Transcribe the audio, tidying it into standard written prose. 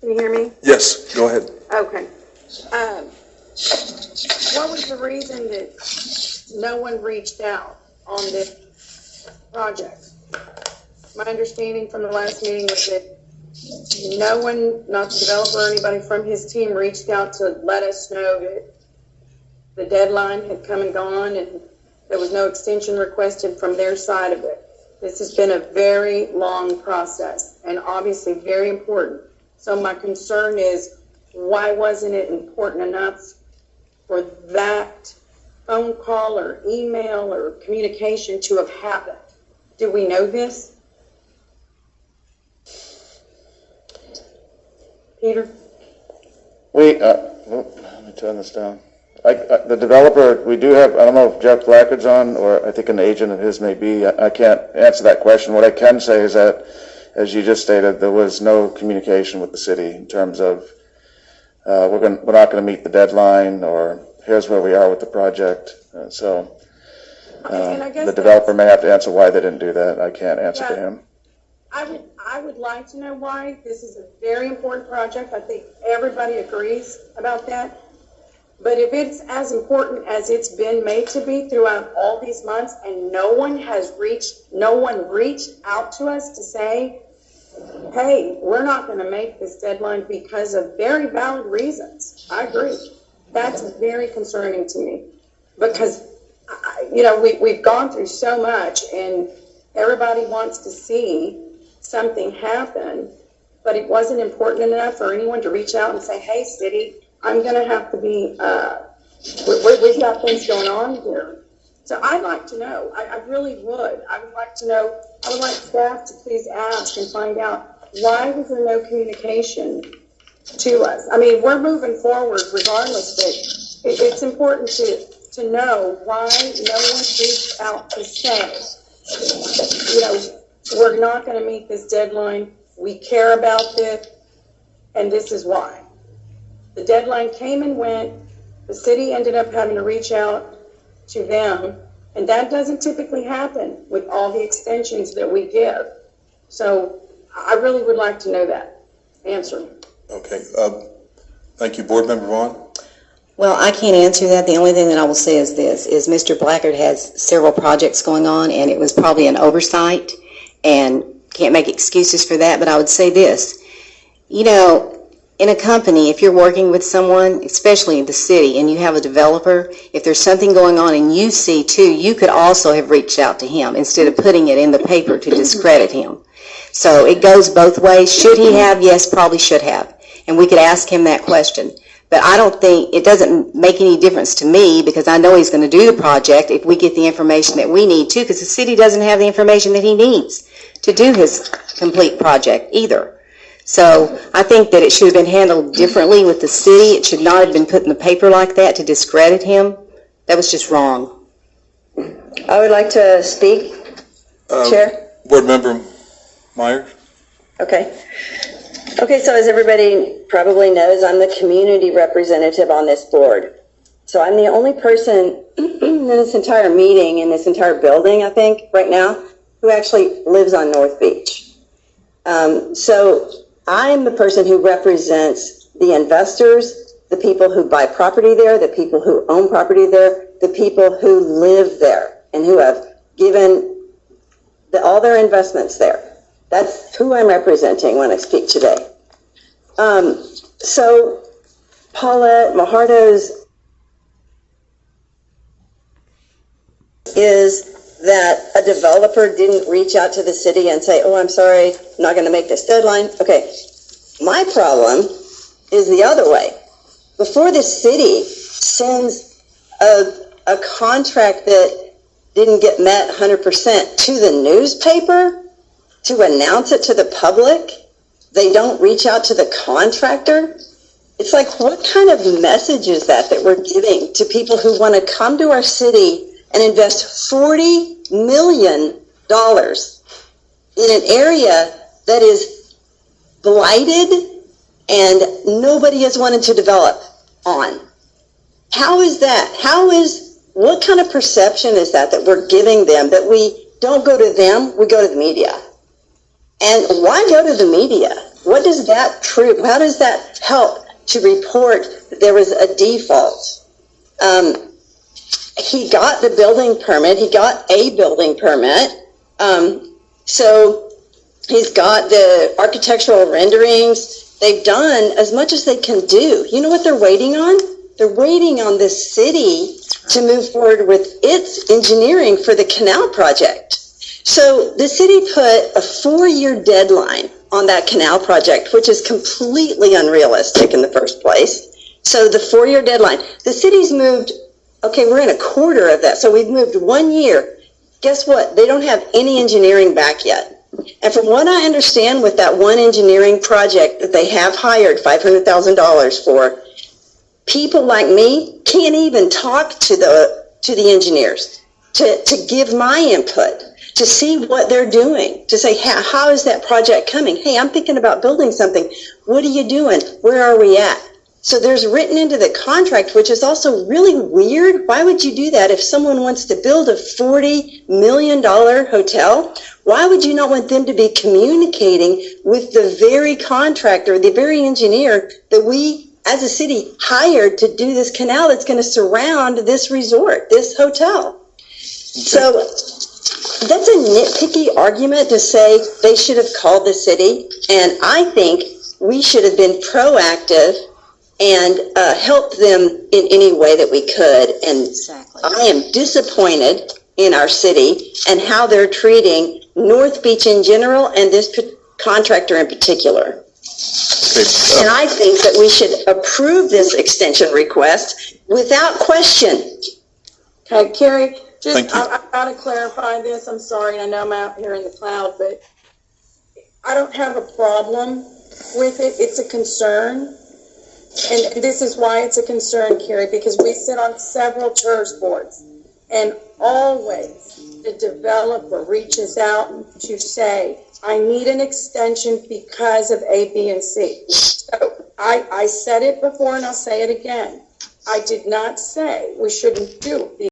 Can you hear me? Yes, go ahead. Okay. What was the reason that no one reached out on this project? My understanding from the last meeting was that no one, not the developer or anybody from his team, reached out to let us know that the deadline had come and gone and there was no extension requested from their side of it. This has been a very long process and obviously very important. So my concern is, why wasn't it important enough for that phone call or email or communication to have happened? Do we know this? Peter? Let me turn this down. The developer, we do have, I don't know if Jeff Blackard's on, or I think an agent of his may be. I can't answer that question. What I can say is that, as you just stated, there was no communication with the city in terms of we're not going to meet the deadline, or here's where we are with the project. The developer may have to answer why they didn't do that. I can't answer to him. I would like to know why. This is a very important project. I think everybody agrees about that. But if it's as important as it's been made to be throughout all these months, and no one reached out to us to say, hey, we're not going to make this deadline because of very valid reasons. I agree. That's very concerning to me because, we've gone through so much and everybody wants to see something happen, but it wasn't important enough for anyone to reach out and say, hey, city, I'm going to have to be, we've got things going on here. So I'd like to know. I really would. I would like to know. I would like staff to please ask and find out, why was there no communication to us? I mean, we're moving forward regardless, but it's important to know why no one reached out to say, we're not going to meet this deadline. We care about this, and this is why. The deadline came and went. The city ended up having to reach out to them, and that doesn't typically happen with all the extensions that we give. So I really would like to know that answer. Okay. Thank you. Board Member Vaughn? Well, I can't answer that. The only thing that I will say is this, is Mr. Blackard has several projects going on, and it was probably an oversight, and can't make excuses for that, but I would say this. In a company, if you're working with someone, especially in the city, and you have a developer, if there's something going on and you see too, you could also have reached out to him instead of putting it in the paper to discredit him. So it goes both ways. Should he have? Yes, probably should have. And we could ask him that question. But I don't think, it doesn't make any difference to me because I know he's going to do the project if we get the information that we need to, because the city doesn't have the information that he needs to do his complete project either. So I think that it should have been handled differently with the city. It should not have been put in the paper like that to discredit him. That was just wrong. I would like to speak, Chair. Board Member Meyer? Okay, so as everybody probably knows, I'm the community representative on this board. So I'm the only person in this entire meeting, in this entire building, I think, right now, who actually lives on North Beach. So I'm the person who represents the investors, the people who buy property there, the people who own property there, the people who live there and who have given all their investments there. That's who I'm representing when I speak today. So Paulette Majardo's is that a developer didn't reach out to the city and say, oh, I'm sorry, I'm not going to make this deadline. Okay, my problem is the other way. Before the city sends a contract that didn't get met 100% to the newspaper to announce it to the public, they don't reach out to the contractor. It's like, what kind of message is that we're giving to people who want to come to our city and invest $40 million in an area that is blighted and nobody has wanted to develop on? How is that? What kind of perception is that we're giving them, that we don't go to them, we go to the media? And why go to the media? What does that prove? How does that help to report that there was a default? He got the building permit. He got a building permit. So he's got the architectural renderings. They've done as much as they can do. You know what they're waiting on? They're waiting on the city to move forward with its engineering for the canal project. So the city put a 4-year deadline on that canal project, which is completely unrealistic in the first place. So the 4-year deadline, the city's moved, okay, we're in a quarter of that. So we've moved 1 year. Guess what? They don't have any engineering back yet. And from what I understand with that one engineering project that they have hired $500,000 for, people like me can't even talk to the engineers to give my input, to see what they're doing, to say, hey, how is that project coming? Hey, I'm thinking about building something. What are you doing? Where are we at? So there's written into the contract, which is also really weird. Why would you do that if someone wants to build a $40 million hotel? Why would you not want them to be communicating with the very contractor, the very engineer that we as a city hired to do this canal that's going to surround this resort, this hotel? So that's a nitpicky argument to say they should have called the city. And I think we should have been proactive and helped them in any way that we could. And Exactly. I am disappointed in our city and how they're treating North Beach in general and this contractor in particular. Okay, And I think that we should approve this extension request without question. Okay, Carrie, Thank you. I've got to clarify this. I'm sorry, I know I'm out here in the cloud, but I don't have a problem with it. It's a concern. And this is why it's a concern, Carrie, because we sit on several TIRZ boards, and always the developer reaches out to say, I need an extension because of A, B, and C. So I said it before and I'll say it again. I did not say we shouldn't do the